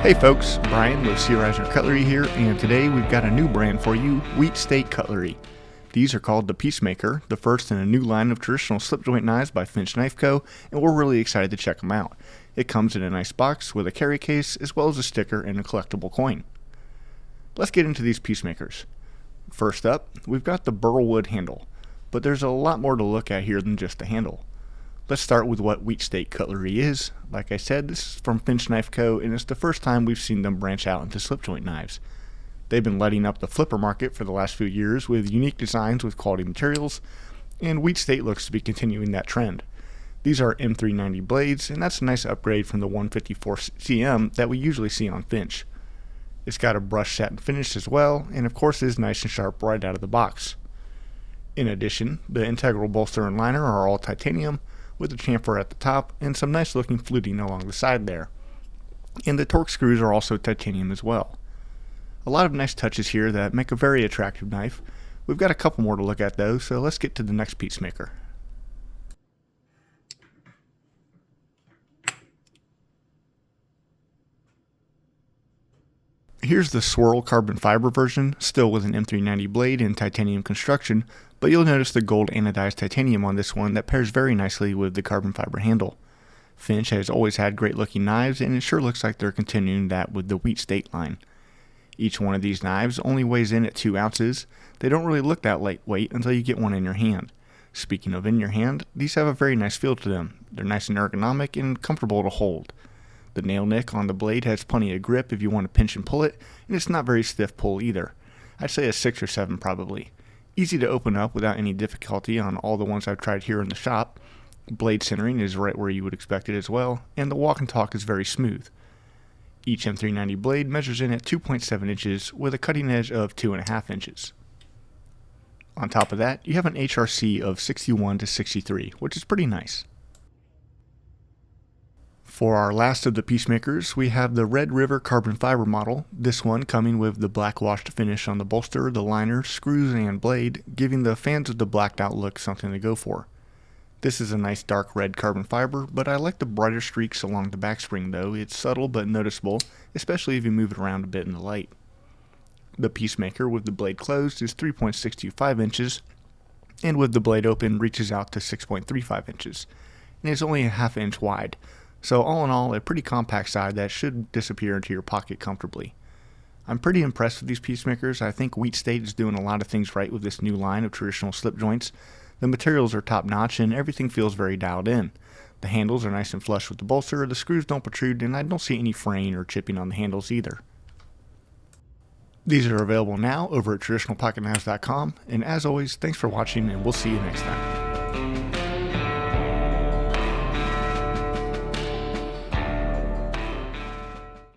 Hey folks, Brian with Sea Riser Cutlery here, and today we've got a new brand for you, Wheat State Cutlery. These are called the Peacemaker, the first in a new line of traditional slip joint knives by Finch Knife Co., and we're really excited to check them out. It comes in a nice box with a carry case, as well as a sticker and a collectible coin. Let's get into these Peacemakers. First up, we've got the burlwood handle, but there's a lot more to look at here than just the handle. Let's start with what Wheat State Cutlery is. Like I said, this is from Finch Knife Co., and it's the first time we've seen them branch out into slip joint knives. They've been lighting up the flipper market for the last few years with unique designs with quality materials, and Wheat State looks to be continuing that trend. These are M390 blades, and that's a nice upgrade from the 154 cm that we usually see on Finch. It's got a brushed satin finish as well, and of course is nice and sharp right out of the box. In addition, the integral bolster and liner are all titanium, with a chamfer at the top and some nice looking fluting along the side there. And the torque screws are also titanium as well. A lot of nice touches here that make a very attractive knife. We've got a couple more to look at though, so let's get to the next Peacemaker. Here's the swirl carbon fiber version, still with an M390 blade and titanium construction, but you'll notice the gold anodized titanium on this one that pairs very nicely with the carbon fiber handle. Finch has always had great looking knives, and it sure looks like they're continuing that with the Wheat State line. Each one of these knives only weighs in at 2 ounces. They don't really look that lightweight until you get one in your hand. Speaking of in your hand, these have a very nice feel to them. They're nice and ergonomic and comfortable to hold. The nail nick on the blade has plenty of grip if you want to pinch and pull it, and it's not very stiff pull either. I'd say a 6 or 7 probably. Easy to open up without any difficulty on all the ones I've tried here in the shop. Blade centering is right where you would expect it as well, and the walk and talk is very smooth. Each M390 blade measures in at 2.7 inches with a cutting edge of 2.5 inches. On top of that, you have an HRC of 61 to 63, which is pretty nice. For our last of the Peacemakers, we have the Red River carbon fiber model, this one coming with the black washed finish on the bolster, the liner, screws, and blade, giving the fans of the blacked out look something to go for. This is a nice dark red carbon fiber, but I like the brighter streaks along the back spring though. It's subtle but noticeable, especially if you move it around a bit in the light. The Peacemaker with the blade closed is 3.625 inches, and with the blade open reaches out to 6.35 inches, and is only a ½ inch wide. So all in all, a pretty compact side that should disappear into your pocket comfortably. I'm pretty impressed with these Peacemakers. I think Wheat State is doing a lot of things right with this new line of traditional slip joints. The materials are top notch and everything feels very dialed in. The handles are nice and flush with the bolster, the screws don't protrude, and I don't see any fraying or chipping on the handles either. These are available now over at traditionalpocketknives.com, and as always, thanks for watching and we'll see you next time.